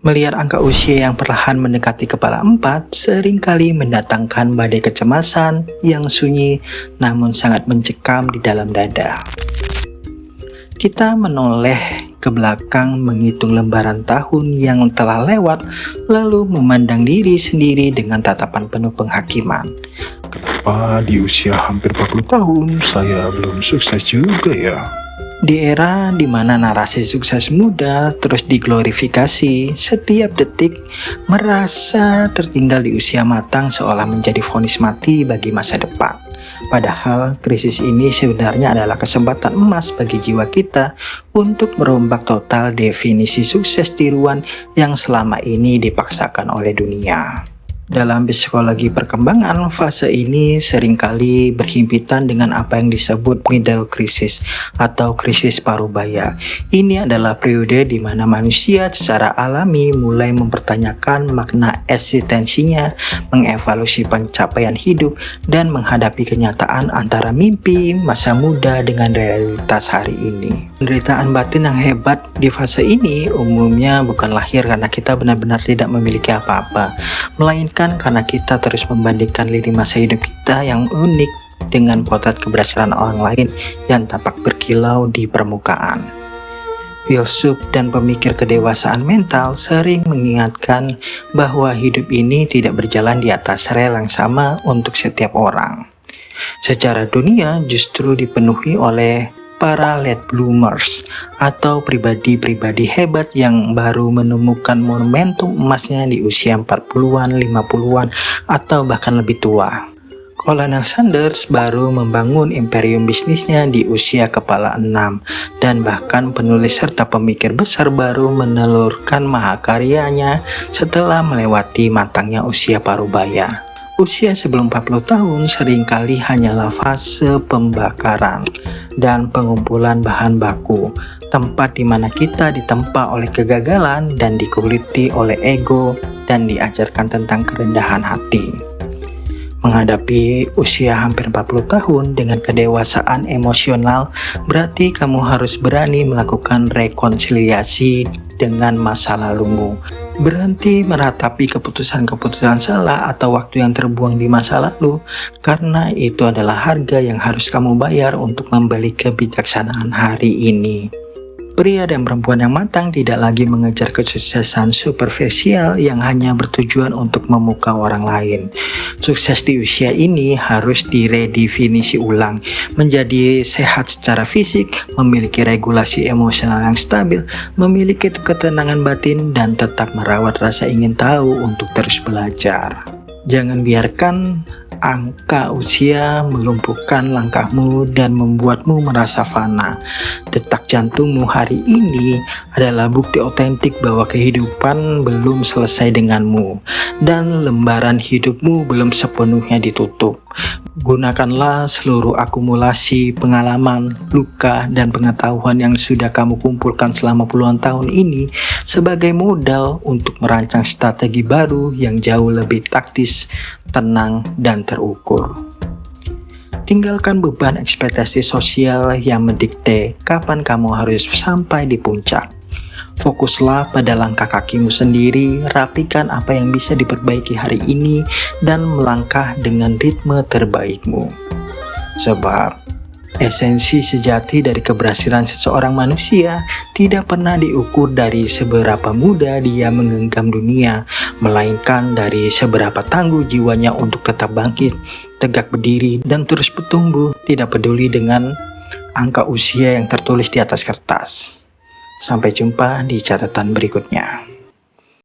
Melihat angka usia yang perlahan mendekati kepala 4 seringkali mendatangkan badai kecemasan yang sunyi namun sangat mencekam di dalam dada. Kita menoleh ke belakang menghitung lembaran tahun yang telah lewat, lalu memandang diri sendiri dengan tatapan penuh penghakiman. Kenapa di usia hampir 40 tahun saya belum sukses juga ya? Di era di mana narasi sukses muda terus diglorifikasi, setiap detik merasa tertinggal di usia matang seolah menjadi vonis mati bagi masa depan. Padahal krisis ini sebenarnya adalah kesempatan emas bagi jiwa kita untuk merombak total definisi sukses tiruan yang selama ini dipaksakan oleh dunia. Dalam psikologi perkembangan, fase ini seringkali berhimpitan dengan apa yang disebut middle crisis atau krisis parubaya. Ini adalah periode di mana manusia secara alami mulai mempertanyakan makna eksistensinya, mengevaluasi pencapaian hidup, dan menghadapi kenyataan antara mimpi masa muda dengan realitas hari ini. Penderitaan batin yang hebat di fase ini umumnya bukan lahir karena kita benar-benar tidak memiliki apa-apa, melainkan karena kita terus membandingkan lini masa hidup kita yang unik dengan potret keberhasilan orang lain yang tampak berkilau di permukaan. Filsuf dan pemikir kedewasaan mental sering mengingatkan bahwa hidup ini tidak berjalan di atas rel yang sama untuk setiap orang. Secara dunia justru dipenuhi oleh para late bloomers atau pribadi-pribadi hebat yang baru menemukan momentum emasnya di usia 40-an, 50-an, atau bahkan lebih tua. Colonel Sanders baru membangun imperium bisnisnya di usia kepala 6, dan bahkan penulis serta pemikir besar baru menelurkan mahakaryanya setelah melewati matangnya usia parubaya. Usia sebelum 40 tahun seringkali hanyalah fase pembakaran dan pengumpulan bahan baku, tempat di mana kita ditempa oleh kegagalan dan dikuliti oleh ego dan diajarkan tentang kerendahan hati. Menghadapi usia hampir 40 tahun dengan kedewasaan emosional berarti kamu harus berani melakukan rekonsiliasi dengan masa lalumu. Berhenti meratapi keputusan-keputusan salah atau waktu yang terbuang di masa lalu, karena itu adalah harga yang harus kamu bayar untuk membeli kebijaksanaan hari ini. Pria dan perempuan yang matang tidak lagi mengejar kesuksesan superficial yang hanya bertujuan untuk memukau orang lain. Sukses di usia ini harus diredefinisi ulang, menjadi sehat secara fisik, memiliki regulasi emosional yang stabil, memiliki ketenangan batin, dan tetap merawat rasa ingin tahu untuk terus belajar. Jangan biarkan angka usia melumpuhkan langkahmu dan membuatmu merasa fana. Detak jantungmu hari ini adalah bukti otentik bahwa kehidupan belum selesai denganmu dan lembaran hidupmu belum sepenuhnya ditutup. Gunakanlah seluruh akumulasi pengalaman, luka, dan pengetahuan yang sudah kamu kumpulkan selama puluhan tahun ini sebagai modal untuk merancang strategi baru yang jauh lebih taktis, tenang, dan terukur. Tinggalkan beban ekspektasi sosial yang mendikte kapan kamu harus sampai di puncak. Fokuslah pada langkah kakimu sendiri, rapikan apa yang bisa diperbaiki hari ini, dan melangkah dengan ritme terbaikmu. Sebab esensi sejati dari keberhasilan seseorang manusia tidak pernah diukur dari seberapa mudah dia menggenggam dunia, melainkan dari seberapa tangguh jiwanya untuk tetap bangkit, tegak berdiri, dan terus bertumbuh, tidak peduli dengan angka usia yang tertulis di atas kertas. Sampai jumpa di catatan berikutnya.